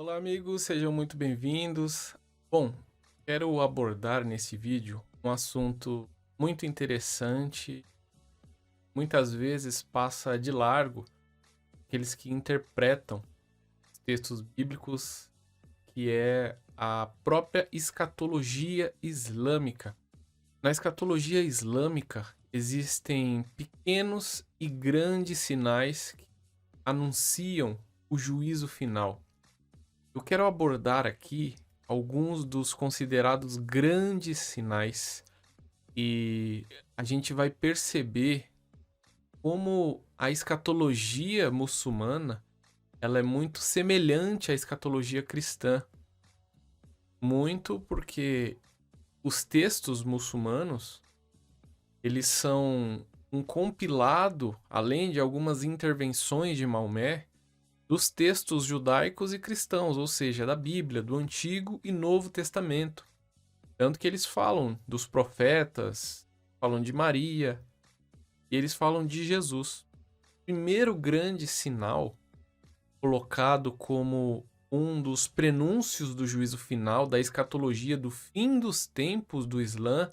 Olá, amigos, sejam muito bem-vindos. Bom, quero abordar nesse vídeo um assunto muito interessante, muitas vezes passa de largo aqueles que interpretam os textos bíblicos, que é a própria escatologia islâmica. Na escatologia islâmica existem pequenos e grandes sinais que anunciam o juízo final. Eu quero abordar aqui alguns dos considerados grandes sinais e a gente vai perceber como a escatologia muçulmana ela é muito semelhante à escatologia cristã. Muito porque os textos muçulmanos, eles são um compilado, além de algumas intervenções de Maomé, dos textos judaicos e cristãos, ou seja, da Bíblia, do Antigo e Novo Testamento. Tanto que eles falam dos profetas, falam de Maria, e eles falam de Jesus. O primeiro grande sinal, colocado como um dos prenúncios do juízo final, da escatologia do fim dos tempos do Islã,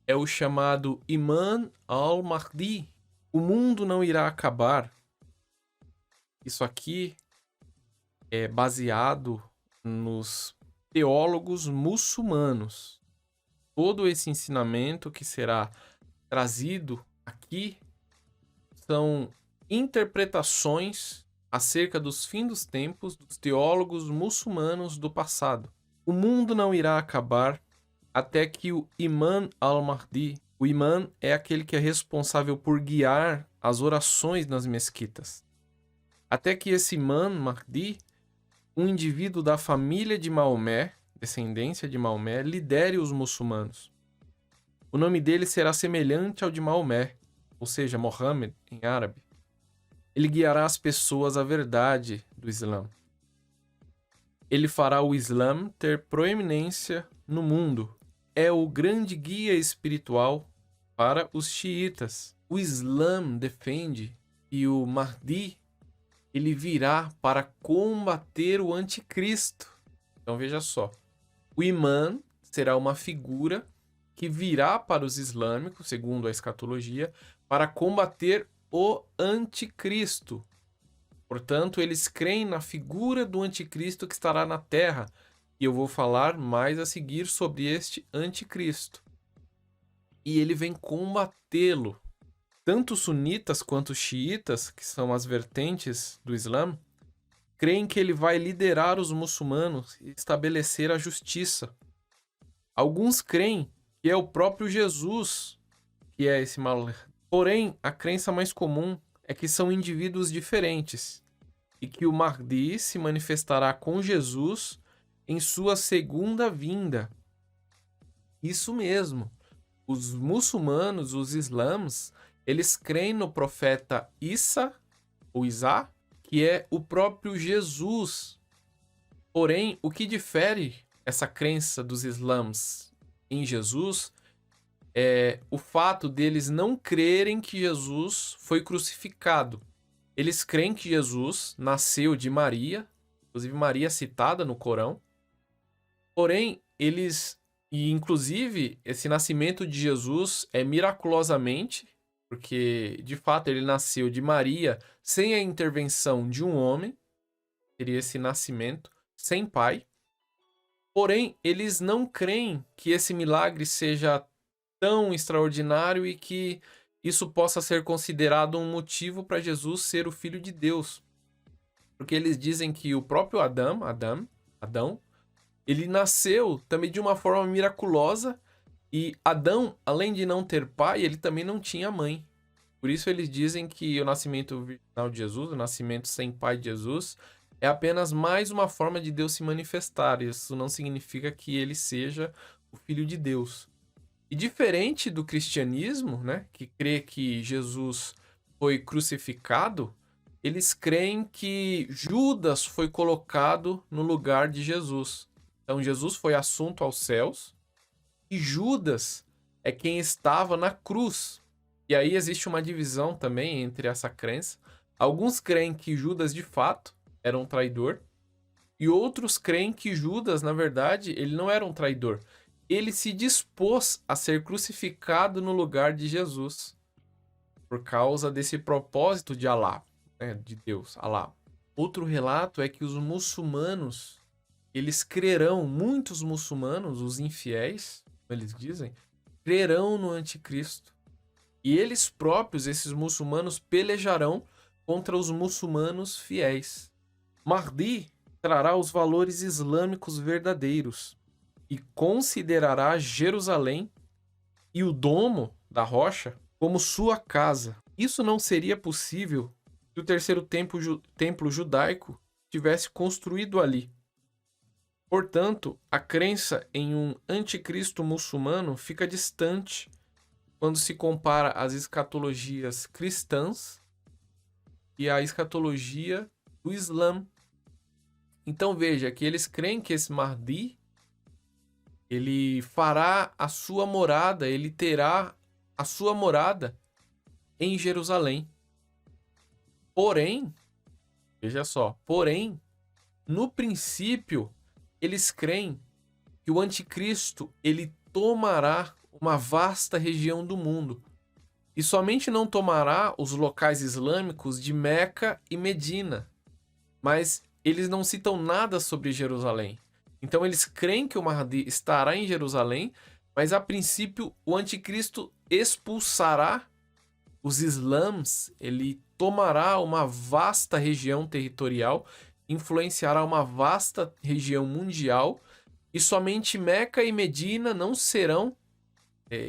é o chamado Imam al-Mahdi. O mundo não irá acabar. Isso aqui é baseado nos teólogos muçulmanos. Todo esse ensinamento que será trazido aqui são interpretações acerca dos fins dos tempos dos teólogos muçulmanos do passado. O mundo não irá acabar até que o Imam al-Mahdi, o Imam é aquele que é responsável por guiar as orações nas mesquitas. Até que esse Imam Mahdi, um indivíduo da família de Maomé, descendência de Maomé, lidere os muçulmanos. O nome dele será semelhante ao de Maomé, ou seja, Mohammed em árabe. Ele guiará as pessoas à verdade do Islã. Ele fará o Islã ter proeminência no mundo. É o grande guia espiritual para os xiitas. O Islã defende que o Mahdi ele virá para combater o anticristo. Então veja só, o imã será uma figura que virá para os islâmicos, segundo a escatologia, para combater o anticristo. Portanto, eles creem na figura do anticristo que estará na terra, e eu vou falar mais a seguir sobre este anticristo. E ele vem combatê-lo. Tanto sunitas quanto xiitas, que são as vertentes do Islã, creem que ele vai liderar os muçulmanos e estabelecer a justiça. Alguns creem que é o próprio Jesus que é esse mal. Porém, a crença mais comum é que são indivíduos diferentes e que o Mahdi se manifestará com Jesus em sua segunda vinda. Isso mesmo. Os muçulmanos, os islãs, eles creem no profeta Isa, ou Isa, que é o próprio Jesus. Porém, o que difere essa crença dos islãs em Jesus é o fato deles não crerem que Jesus foi crucificado. Eles creem que Jesus nasceu de Maria, inclusive Maria é citada no Corão. Porém, inclusive, esse nascimento de Jesus é miraculosamente, porque de fato ele nasceu de Maria sem a intervenção de um homem, teria esse nascimento sem pai. Porém, eles não creem que esse milagre seja tão extraordinário e que isso possa ser considerado um motivo para Jesus ser o Filho de Deus. Porque eles dizem que o próprio Adão, ele nasceu também de uma forma miraculosa e Adão, além de não ter pai, ele também não tinha mãe. Por isso eles dizem que o nascimento virginal de Jesus, o nascimento sem pai de Jesus, é apenas mais uma forma de Deus se manifestar. Isso não significa que ele seja o Filho de Deus. E diferente do cristianismo, né, que crê que Jesus foi crucificado, eles creem que Judas foi colocado no lugar de Jesus. Então Jesus foi assunto aos céus e Judas é quem estava na cruz. E aí existe uma divisão também entre essa crença. Alguns creem que Judas de fato era um traidor, E outros creem que Judas, na verdade, ele não era um traidor. Ele se dispôs a ser crucificado no lugar de Jesus, por causa desse propósito de Alá, né, de Deus, Alá. Outro relato é que os muçulmanos, eles crerão, muitos muçulmanos, os infiéis, como eles dizem, crerão no anticristo. E eles próprios, esses muçulmanos, pelejarão contra os muçulmanos fiéis. Mahdi trará os valores islâmicos verdadeiros e considerará Jerusalém e o domo da rocha como sua casa. Isso não seria possível se o terceiro templo judaico tivesse construído ali. Portanto, a crença em um anticristo muçulmano fica distante quando se compara as escatologias cristãs e a escatologia do Islã. Então veja que eles creem que esse Mahdi, ele fará a sua morada, ele terá a sua morada em Jerusalém. Porém, veja só, porém, no princípio, eles creem que o anticristo, ele tomará uma vasta região do mundo. E somente não tomará os locais islâmicos de Meca e Medina. Mas eles não citam nada sobre Jerusalém. Então eles creem que o Mahdi estará em Jerusalém, mas a princípio o anticristo expulsará os islãs, ele tomará uma vasta região territorial, influenciará uma vasta região mundial, e somente Meca e Medina não serão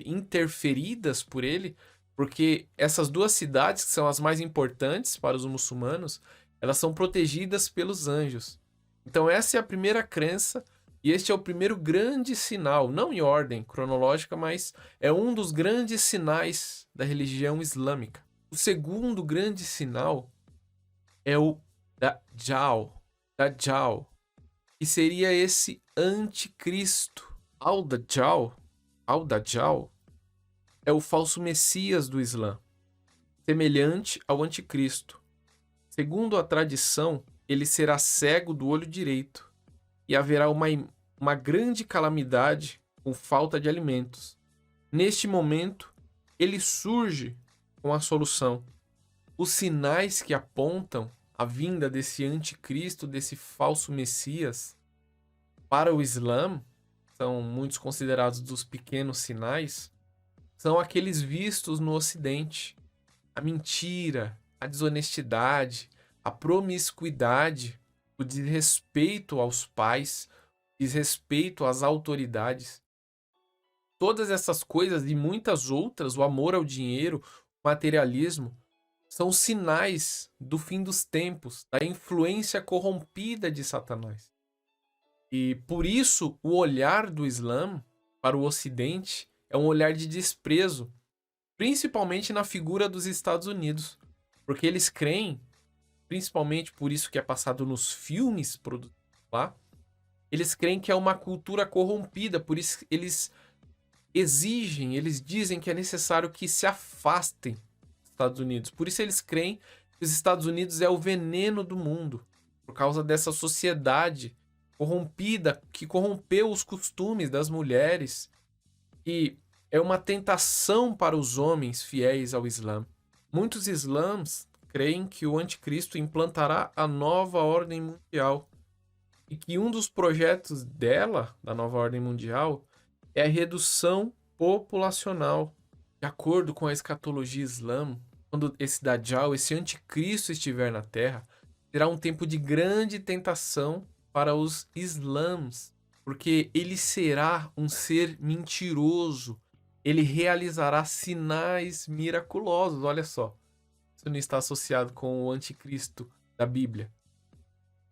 interferidas por ele, porque essas duas cidades, que são as mais importantes para os muçulmanos, elas são protegidas pelos anjos. Então essa é a primeira crença e este é o primeiro grande sinal, não em ordem cronológica, mas é um dos grandes sinais da religião islâmica. O segundo grande sinal é o Dajjal, que seria esse anticristo. Al-Dajjal é o falso messias do Islã, semelhante ao anticristo. Segundo a tradição, ele será cego do olho direito e haverá uma grande calamidade com falta de alimentos. Neste momento, ele surge com a solução. Os sinais que apontam a vinda desse anticristo, desse falso messias, para o Islã, são muitos considerados dos pequenos sinais, são aqueles vistos no Ocidente. A mentira, a desonestidade, a promiscuidade, o desrespeito aos pais, desrespeito às autoridades. Todas essas coisas e muitas outras, o amor ao dinheiro, o materialismo, são sinais do fim dos tempos, da influência corrompida de Satanás. E por isso o olhar do Islã para o Ocidente é um olhar de desprezo, principalmente na figura dos Estados Unidos, porque eles creem, principalmente por isso que é passado nos filmes produzidos lá, eles creem que é uma cultura corrompida, por isso eles exigem, eles dizem que é necessário que se afastem dos Estados Unidos. Por isso eles creem que os Estados Unidos é o veneno do mundo, por causa dessa sociedade corrompida, que corrompeu os costumes das mulheres, e é uma tentação para os homens fiéis ao Islã. Muitos islãs creem que o anticristo implantará a nova ordem mundial e que um dos projetos dela, da nova ordem mundial, é a redução populacional. De acordo com a escatologia islã, quando esse Dajjal, esse anticristo estiver na Terra, será um tempo de grande tentação para os islãs, porque ele será um ser mentiroso, ele realizará sinais miraculosos, olha só. Isso não está associado com o anticristo da Bíblia.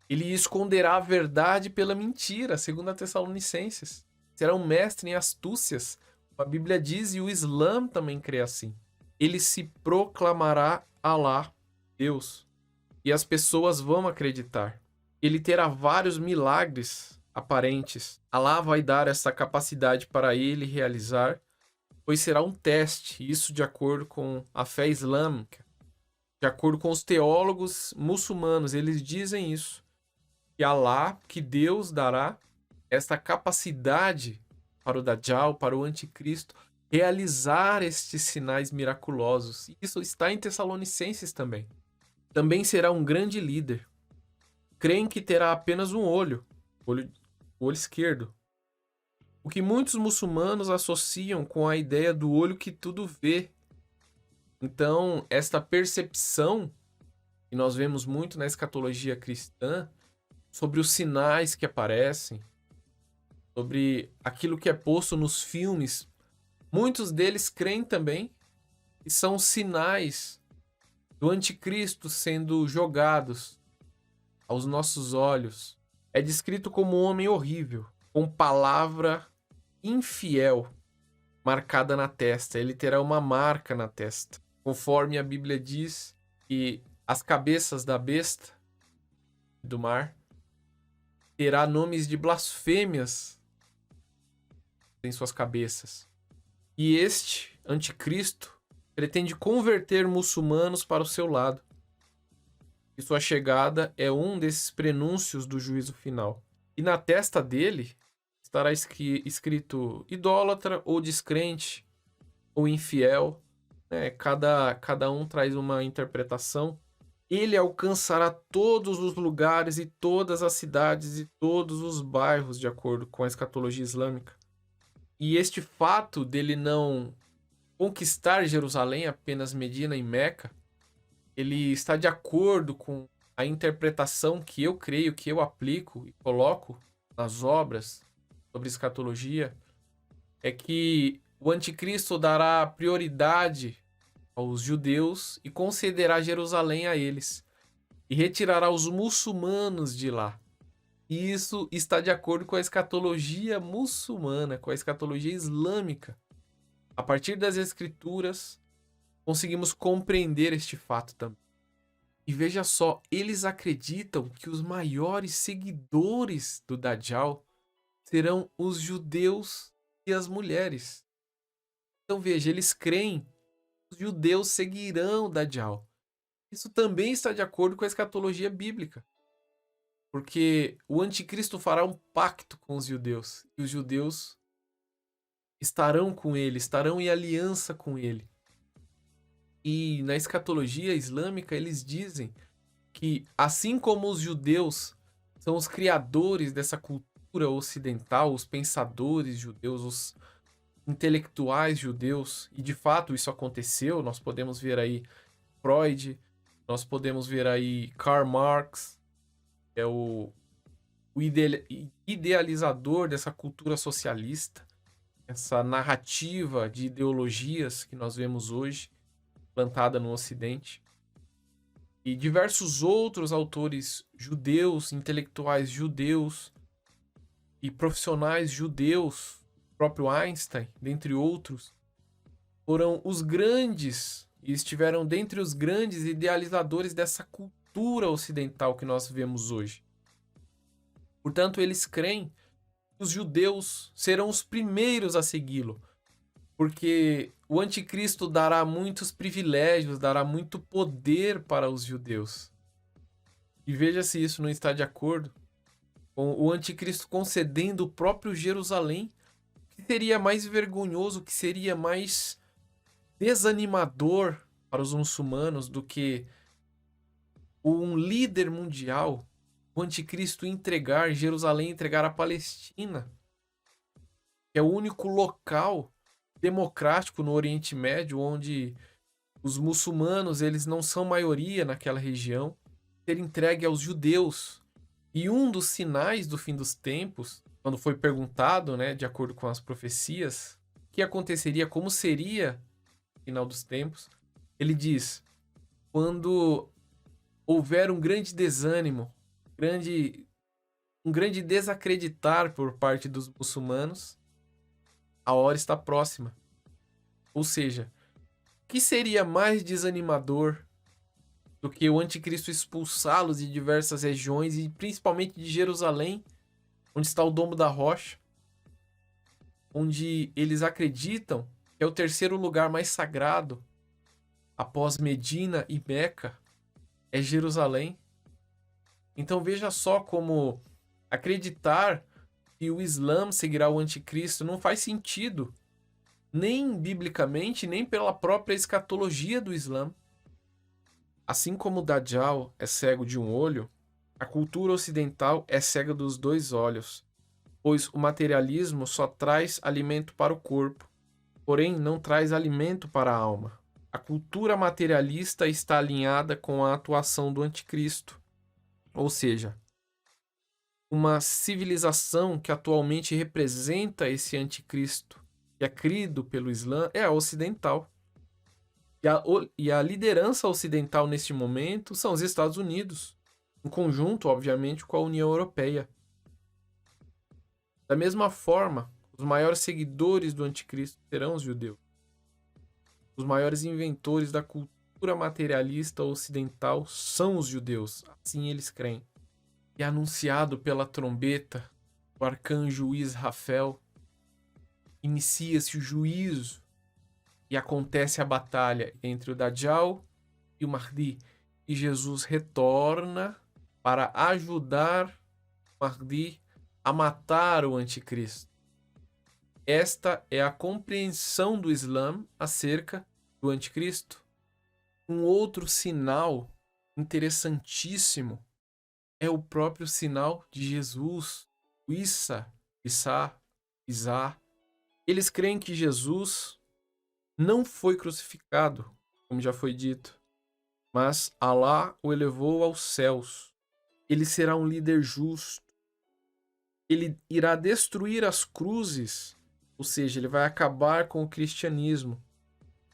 Ele esconderá a verdade pela mentira, segundo a Tessalonicenses. Será um mestre em astúcias. A Bíblia diz, e o Islã também crê assim. Ele se proclamará Alá, Deus, e as pessoas vão acreditar. Ele terá vários milagres aparentes. Alá vai dar essa capacidade para ele realizar, pois será um teste, isso de acordo com a fé islâmica. De acordo com os teólogos muçulmanos, eles dizem isso. que Alá, que Deus dará esta capacidade para o Dajjal, para o anticristo, realizar estes sinais miraculosos. Isso está em Tessalonicenses também. Também será um grande líder. Creem que terá apenas um olho, o olho esquerdo. O que muitos muçulmanos associam com a ideia do olho que tudo vê. Então, esta percepção que nós vemos muito na escatologia cristã sobre os sinais que aparecem, sobre aquilo que é posto nos filmes, muitos deles creem também que são sinais do anticristo sendo jogados aos nossos olhos. É descrito como um homem horrível, com palavra infiel marcada na testa. Ele terá uma marca na testa. Conforme a Bíblia diz que as cabeças da besta do mar terá nomes de blasfêmias em suas cabeças. E este anticristo pretende converter muçulmanos para o seu lado. E sua chegada é um desses prenúncios do juízo final. E na testa dele estará escrito idólatra ou descrente ou infiel. Cada um traz uma interpretação. Ele alcançará todos os lugares e todas as cidades e todos os bairros, de acordo com a escatologia islâmica. E este fato dele não conquistar Jerusalém, apenas Medina e Meca, ele está de acordo com a interpretação que eu creio, que eu aplico e coloco nas obras sobre escatologia, é que o anticristo dará prioridade aos judeus e concederá Jerusalém a eles, e retirará os muçulmanos de lá. E isso está de acordo com a escatologia muçulmana, com a escatologia islâmica. A partir das escrituras, conseguimos compreender este fato também. E veja só, eles acreditam que os maiores seguidores do Dajjal serão os judeus e as mulheres. Então veja, eles creem que os judeus seguirão o Dajjal. Isso também está de acordo com a escatologia bíblica. Porque o anticristo fará um pacto com os judeus. E os judeus estarão com ele, estarão em aliança com ele. E na escatologia islâmica eles dizem que, assim como os judeus são os criadores dessa cultura ocidental, os pensadores judeus, os intelectuais judeus, e de fato isso aconteceu, nós podemos ver aí Freud, nós podemos ver aí Karl Marx, que é o idealizador dessa cultura socialista, essa narrativa de ideologias que nós vemos hoje, plantada no Ocidente. E diversos outros autores judeus, intelectuais judeus e profissionais judeus, o próprio Einstein, dentre outros, foram os grandes e estiveram dentre os grandes idealizadores dessa cultura ocidental que nós vemos hoje. Portanto, eles creem que os judeus serão os primeiros a segui-lo, porque o anticristo dará muitos privilégios, dará muito poder para os judeus. E veja se isso não está de acordo com o anticristo concedendo o próprio Jerusalém, que seria mais vergonhoso, que seria mais desanimador para os muçulmanos do que um líder mundial, o anticristo, entregar Jerusalém, entregar a Palestina, que é o único local democrático no Oriente Médio onde os muçulmanos eles não são maioria naquela região, ser entregue aos judeus. E um dos sinais do fim dos tempos, quando foi perguntado, de acordo com as profecias, o que aconteceria, como seria o final dos tempos, ele diz: quando houver um grande desânimo, um grande desacreditar por parte dos muçulmanos, a hora está próxima. Ou seja, o que seria mais desanimador do que o anticristo expulsá-los de diversas regiões e principalmente de Jerusalém, onde está o Domo da Rocha, onde eles acreditam que é o terceiro lugar mais sagrado após Medina e Meca, é Jerusalém. Então veja só como acreditar que o Islã seguirá o anticristo não faz sentido, nem biblicamente, nem pela própria escatologia do Islã. Assim como o Dajjal é cego de um olho, a cultura ocidental é cega dos dois olhos, pois o materialismo só traz alimento para o corpo, porém não traz alimento para a alma. A cultura materialista está alinhada com a atuação do anticristo, ou seja, uma civilização que atualmente representa esse anticristo, que é crido pelo Islã, é a ocidental. E a liderança ocidental neste momento são os Estados Unidos, em conjunto, obviamente, com a União Europeia. Da mesma forma, os maiores seguidores do anticristo serão os judeus. Os maiores inventores da cultura materialista ocidental são os judeus, assim eles creem. E anunciado pela trombeta, o arcanjo Israfel, inicia-se o juízo e acontece a batalha entre o Dajjal e o Mahdi. E Jesus retorna para ajudar o Mahdi a matar o anticristo. Esta é a compreensão do Islã acerca do anticristo. Um outro sinal interessantíssimo é o próprio sinal de Jesus, o Isa. Eles creem que Jesus não foi crucificado, como já foi dito, mas Alá o elevou aos céus. Ele será um líder justo. Ele irá destruir as cruzes, ou seja, ele vai acabar com o cristianismo.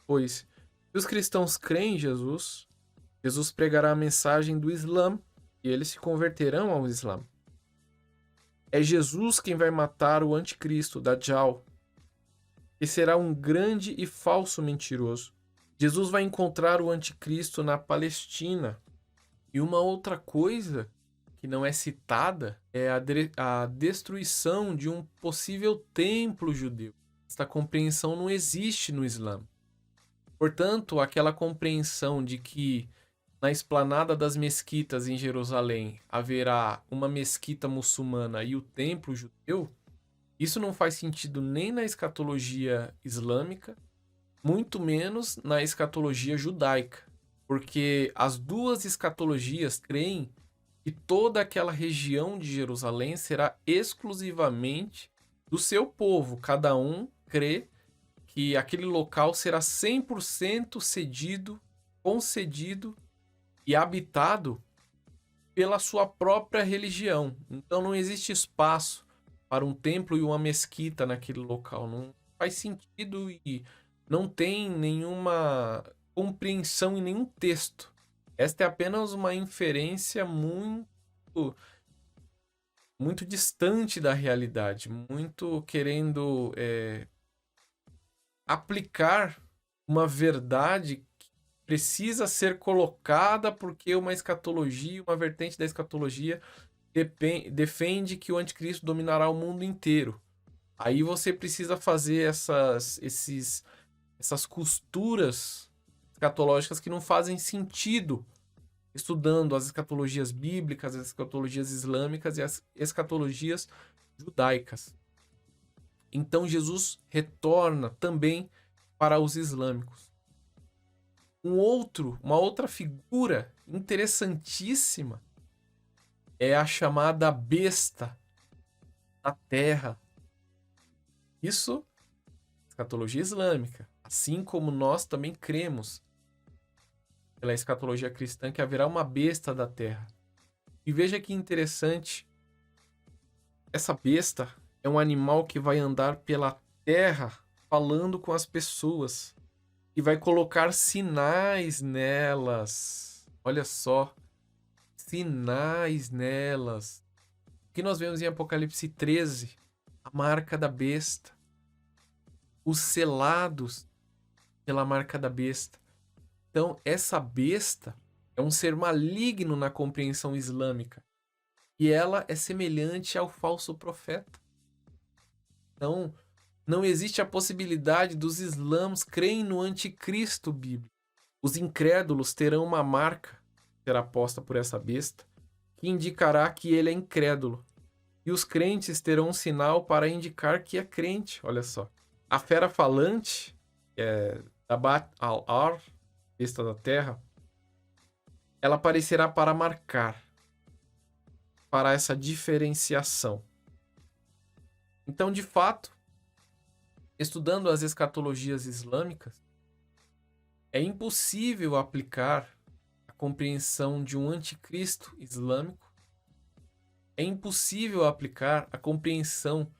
Pois, se os cristãos creem em Jesus, Jesus pregará a mensagem do Islã e eles se converterão ao Islã. É Jesus quem vai matar o anticristo, Dajjal, que será um grande e falso mentiroso. Jesus vai encontrar o anticristo na Palestina. E uma outra coisa que não é citada é a destruição de um possível templo judeu. Esta compreensão não existe no Islã. Portanto, aquela compreensão de que na esplanada das mesquitas em Jerusalém haverá uma mesquita muçulmana e o templo judeu, isso não faz sentido nem na escatologia islâmica, muito menos na escatologia judaica, porque as duas escatologias creem que toda aquela região de Jerusalém será exclusivamente do seu povo. Cada um crê que aquele local será 100% cedido, concedido e habitado pela sua própria religião. Então não existe espaço para um templo e uma mesquita naquele local. Não faz sentido e não tem nenhuma compreensão em nenhum texto. Esta é apenas uma inferência muito distante da realidade, muito querendo aplicar uma verdade que precisa ser colocada porque uma escatologia, uma vertente da escatologia defende que o anticristo dominará o mundo inteiro. Aí você precisa fazer essas costuras escatológicas que não fazem sentido, estudando as escatologias bíblicas, as escatologias islâmicas e as escatologias judaicas. Então Jesus retorna também para os islâmicos. Uma outra figura interessantíssima é a chamada besta da terra. Isso, escatologia islâmica. Assim como nós também cremos pela escatologia cristã que haverá uma besta da terra. E veja que interessante, essa besta é um animal que vai andar pela terra falando com as pessoas e vai colocar sinais nelas. Olha só, sinais nelas. O que nós vemos em Apocalipse 13? A marca da besta. Os selados pela marca da besta. Então, essa besta é um ser maligno na compreensão islâmica. E ela é semelhante ao falso profeta. Então, não existe a possibilidade dos islãos crerem no anticristo bíblico. Os incrédulos terão uma marca que será posta por essa besta, que indicará que ele é incrédulo. E os crentes terão um sinal para indicar que é crente. Olha só. A fera falante, que é Tabat al-Ar, besta da terra, ela aparecerá para marcar, para essa diferenciação. Então, de fato, estudando as escatologias islâmicas, é impossível aplicar a compreensão de um anticristo islâmico, é impossível aplicar a compreensão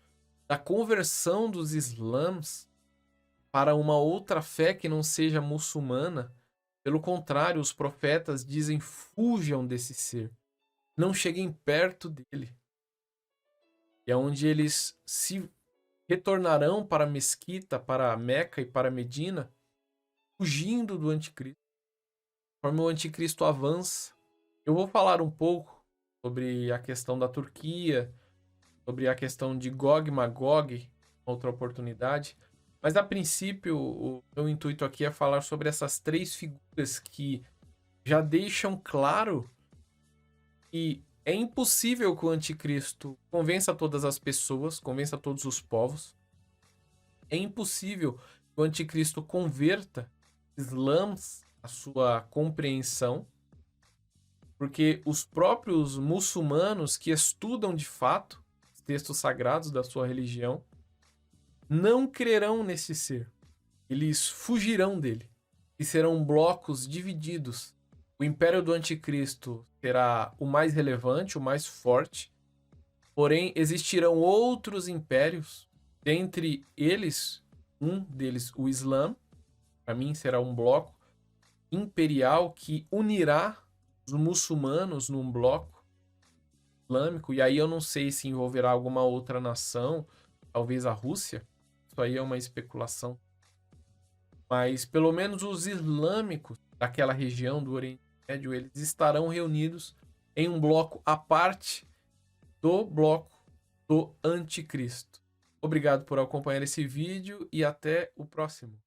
da conversão dos islãs para uma outra fé que não seja muçulmana. Pelo contrário, os profetas dizem: fujam desse ser, não cheguem perto dele. E é onde eles se retornarão para a Mesquita, para a Meca e para a Medina, fugindo do anticristo. Conforme o anticristo avança, eu vou falar um pouco sobre a questão da Turquia, sobre a questão de Gog e Magog, outra oportunidade. Mas a princípio, o meu intuito aqui é falar sobre essas três figuras que já deixam claro que é impossível que o anticristo convença todas as pessoas, convença todos os povos. É impossível que o anticristo converta islãs a sua compreensão, porque os próprios muçulmanos que estudam de fato os textos sagrados da sua religião não crerão nesse ser. Eles fugirão dele e serão blocos divididos. O império do anticristo será o mais relevante, o mais forte, porém existirão outros impérios, dentre eles, um deles, o Islã. Para mim será um bloco imperial que unirá os muçulmanos num bloco islâmico, e aí eu não sei se envolverá alguma outra nação, talvez a Rússia, isso aí é uma especulação, mas pelo menos os islâmicos daquela região do Oriente Médio, eles estarão reunidos em um bloco à parte do bloco do anticristo. Obrigado por acompanhar esse vídeo e até o próximo.